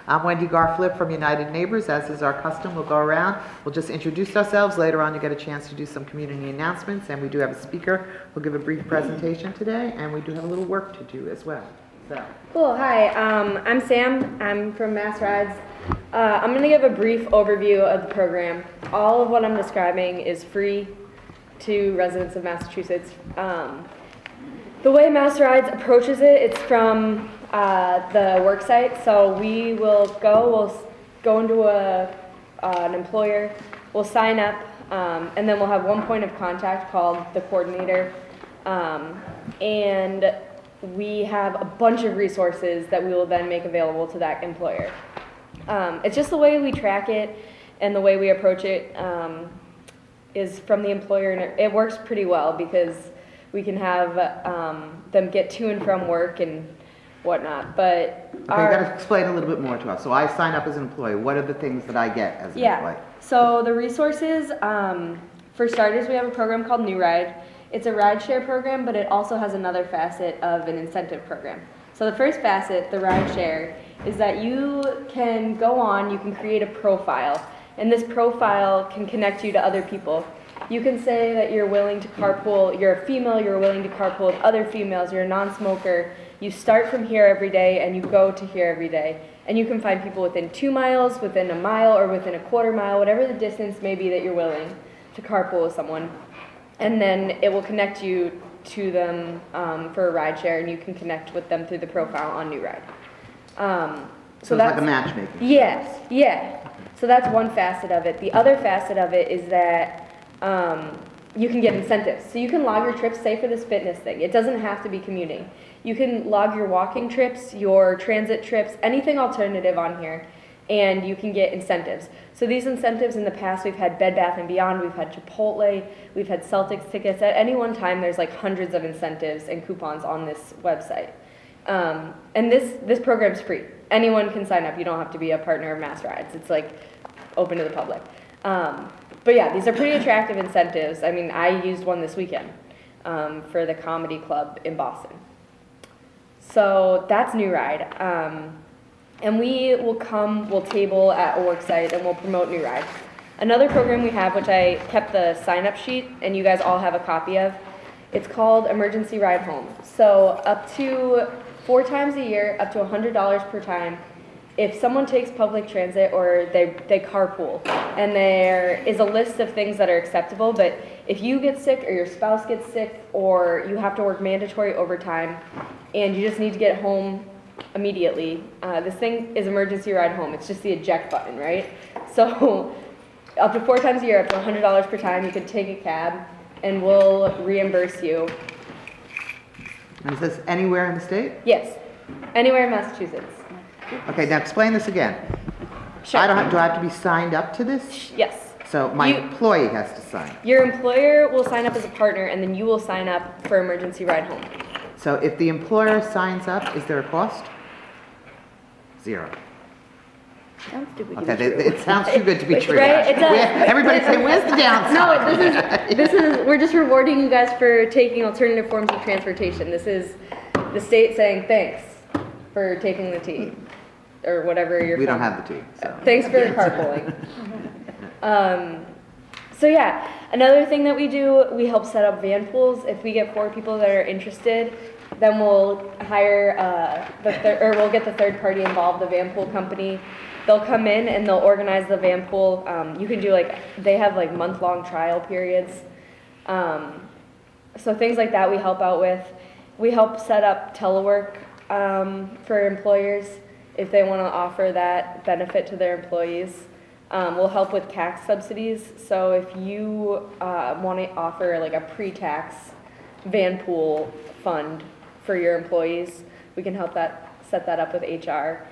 I'm Wendy Garflip from United Neighbors. As is our custom, we'll go around. We'll just introduce ourselves. Later on, you get a chance to do some community announcements, and we do have a speaker who'll give a brief presentation today, and we do have a little work to do as well. So. Cool. Hi, I'm Sam. I'm from Mass Rides. I'm going to give a brief overview of the program. All of what I'm describing is free to residents of Massachusetts. The way Mass Rides approaches it, it's from the work site. So we'll go into an employer, we'll sign up, and then we'll have one point of contact called the coordinator. And we have a bunch of resources that we will then make available to that employer. It's just the way we track it and the way we approach it is from the employer, and it works pretty well because we can have them get to and from work and whatnot. But okay, you got to explain a little bit more to us. So I sign up as an employee. What are the things that I get as an employee? So the resources, for starters, we have a program called New Ride. It's a rideshare program, but it also has another facet of an incentive program. So the first facet, the rideshare, is that you can go on, you can create a profile, and this profile can connect you to other people. You can say that you're willing to carpool, you're a female, you're willing to carpool with other females, you're a non-smoker, you start from here every day and you go to here every day. And you can find people within 2 miles, within a mile, or within a quarter mile, whatever the distance may be that you're willing to carpool with someone. And then it will connect you to them for a ride share, and you can connect with them through the profile on New Ride. So it's like a matchmaking. Yes, yeah. So that's one facet of it. The other facet of it is that you can get incentives. So you can log your trips, say for this fitness thing. It doesn't have to be commuting. You can log your walking trips, your transit trips, anything alternative on here, and you can get incentives. So these incentives in the past, we've had Bed Bath & Beyond, we've had Chipotle, we've had Celtics tickets. At any one time, there's like hundreds of incentives and coupons on this website. And this program's free. Anyone can sign up. You don't have to be a partner of Mass Rides. It's like open to the public. But yeah, these are pretty attractive incentives. I mean, I used one this weekend for the comedy club in Boston. So that's New Ride. And we'll table at a work site and we'll promote New Ride. Another program we have, which I kept the sign-up sheet and you guys all have a copy of, it's called Emergency Ride Home. So up to 4 times a year, up to $100 per time, if someone takes public transit or they carpool, and there is a list of things that are acceptable, but if you get sick or your spouse gets sick or you have to work mandatory overtime and you just need to get home immediately, this thing is Emergency Ride Home. It's just the eject button, right? So up to 4 times a year, up to $100 per time, you can take a cab and we'll reimburse you. And is this anywhere in the state? Yes, anywhere in Massachusetts. Okay, now explain this again. Sure. Do I have to be signed up to this? Yes. So my employee has to sign. Your employer will sign up as a partner, and then you will sign up for Emergency Ride Home. So if the employer signs up, is there a cost? 0. Sounds stupid. Okay, it sounds too good to be true. Right? It does. Everybody say, where's the downside? No, this is, we're just rewarding you guys for taking alternative forms of transportation. This is the state saying thanks for taking the T, or whatever you're. We don't have the T, so. Thanks for carpooling. So yeah, another thing that we do, we help set up van pools. If we get 4 people that are interested, then we'll hire we'll get the third party involved, the van pool company. They'll come in and they'll organize the van pool. You can do they have month-long trial periods. So things like that we help out with. We help set up telework for employers if they want to offer that benefit to their employees. We'll help with tax subsidies. So if you want to offer a pre-tax van pool fund for your employees, we can help set that up with HR.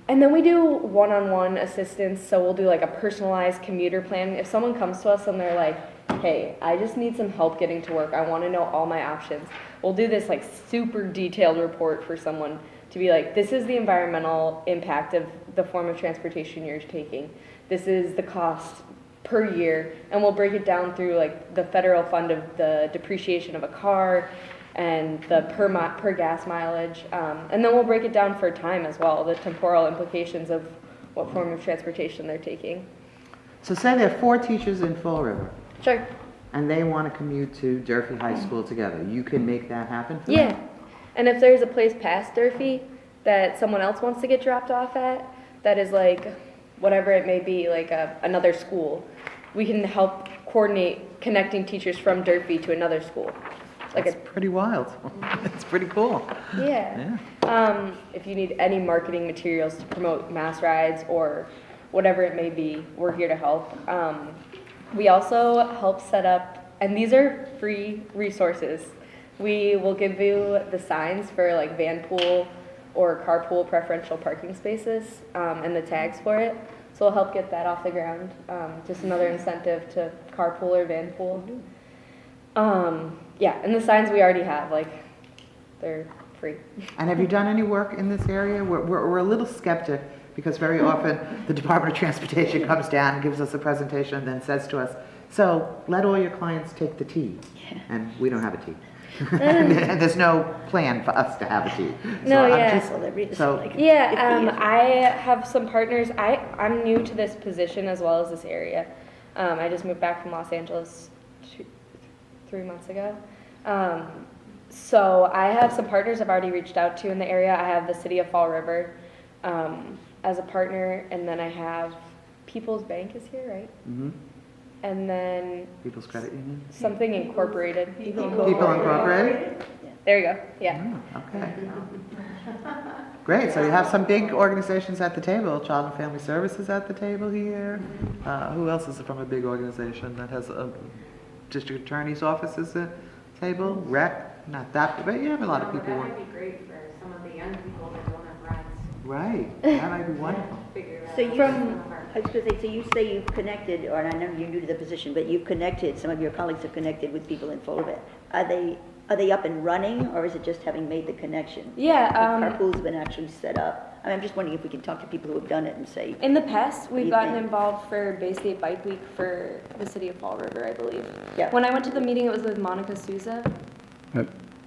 And then we do one-on-one assistance. So we'll do a personalized commuter plan. If someone comes to us and they're like, hey, I just need some help getting to work, I want to know all my options, we'll do this super detailed report for someone to be this is the environmental impact of the form of transportation you're taking. This is the cost per year, and we'll break it down through the federal fund of the depreciation of a car, and the per gas mileage. And then we'll break it down for time as well, the temporal implications of what form of transportation they're taking. So say there are 4 teachers in Fall River, Sure. and they want to commute to Durfee High School together. You can make that happen for them? Yeah. And if there's a place past Durfee that someone else wants to get dropped off at, that is like, whatever it may be, like another school, we can help coordinate connecting teachers from Durfee to another school. Like It's pretty wild. It's pretty cool. Yeah. Yeah. If you need any marketing materials to promote mass rides or whatever it may be, we're here to help. We also help set up, and these are free resources. We will give you the signs for like van pool or carpool preferential parking spaces, and the tags for it. So we'll help get that off the ground. Just another incentive to carpool or van pool. Yeah, and the signs we already have, like, they're free. And have you done any work in this area? We're a little skeptic because very often the Department of Transportation comes down and gives us a presentation and then says to us, so let all your clients take the T. And we don't have a T. And there's no plan for us to have a T. No, I'm yeah. I have some partners. I'm new to this position as well as this area. I just moved back from Los Angeles 3 months ago. So I have some partners I've already reached out to in the area. I have the City of Fall River as a partner, and then I have People's Bank is here, right? Mm-hmm. And then People's Credit Union? something incorporated. People Incorporated? There you go. Yeah. Oh, okay. Great, so you have some big organizations at the table. Child and Family Services at the table here. Who else is from a big organization that has a district attorney's office at the table? Rec, not that, but you have a lot of people. That might be great for some of the young people that don't have rights. Right, that might be wonderful. Figure that So out. you, I was gonna say, so you say you've connected, or I know you're new to the position, but you've connected, some of your colleagues have connected with people in Fall River. Are they up and running, or is it just having made the connection? Yeah. The carpool's been actually set up. I mean, I'm just wondering if we can talk to people who have done it and say, In the past, do we've you gotten think? involved for Bay State Bike Week for the City of Fall River, I believe. Yeah. When I went to the meeting, it was with Monica Souza.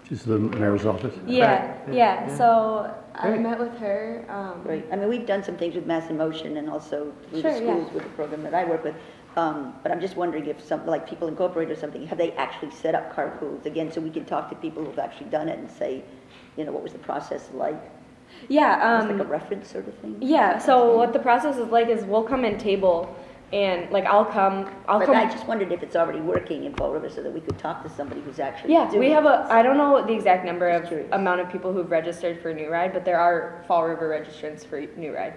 Just the mayor's office. Yeah, Right. yeah. Yeah. So I Great. met with her. right, I mean, we've done some things with Mass in Motion and also through the Sure, yeah. schools with the program that I work with. But I'm just wondering if some, like People Incorporated or something, have they actually set up carpools again, so we can talk to people who've actually done it and say, you know, what was the process like? Yeah. Just like a reference sort of thing? Yeah. So what the process is like is we'll come and table, and like I'll come. But I just wondered if it's already working in Fall River so that we could talk to somebody who's actually Yeah, doing we have it. I don't know what the exact number of Just curious. amount of people who've registered for New Ride, but there are Fall River registrants for New Ride.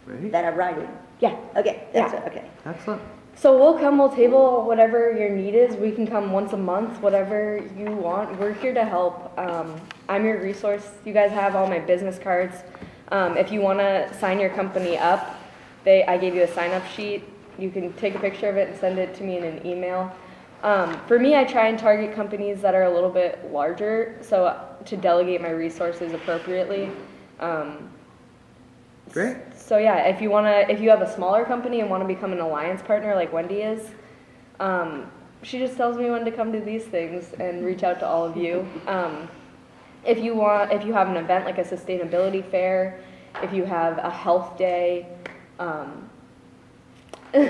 Great, That are riding. Yeah. Okay, that's Yeah. it, okay. excellent. So we'll table whatever your need is. We can come once a month, whatever you want. We're here to help. I'm your resource. You guys have all my business cards. If you want to sign your company up, I gave you a sign-up sheet. You can take a picture of it and send it to me in an email. For me, I try and target companies that are a little bit larger, so to delegate my resources appropriately. Great. So yeah, if you have a smaller company and want to become an alliance partner like Wendy is, she just tells me when to come to these things and reach out to all of you. If you have an event like a sustainability fair, if you have a health day, I was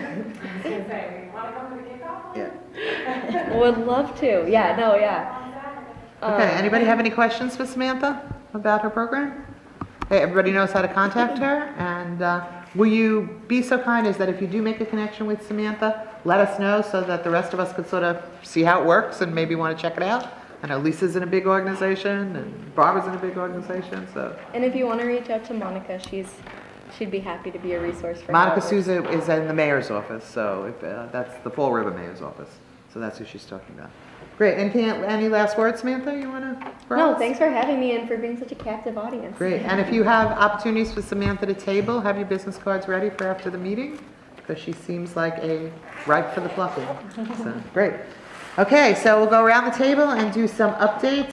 gonna say, wanna come to the kickoff? Yeah. would love to. Yeah, no, yeah. Okay, anybody have any questions for Samantha about her program? Hey, everybody knows how to contact her, and will you be so kind as that if you do make a connection with Samantha, let us know so that the rest of us could sort of see how it works and maybe want to check it out? I know Lisa's in a big organization, and Barbara's in a big organization, so. And if you want to reach out to Monica, she'd be happy to be a resource for Monica whoever. Souza is in the mayor's office, so if, that's the Fall River mayor's office, so that's who she's talking about. Great, any last words, Samantha, you want to? No, thanks for having me and for being such a captive audience. Great, and if you have opportunities for Samantha to table, have your business cards ready for after the meeting, because she seems like ripe for the plucking. So, great. Okay, so we'll go around the table and do some updates.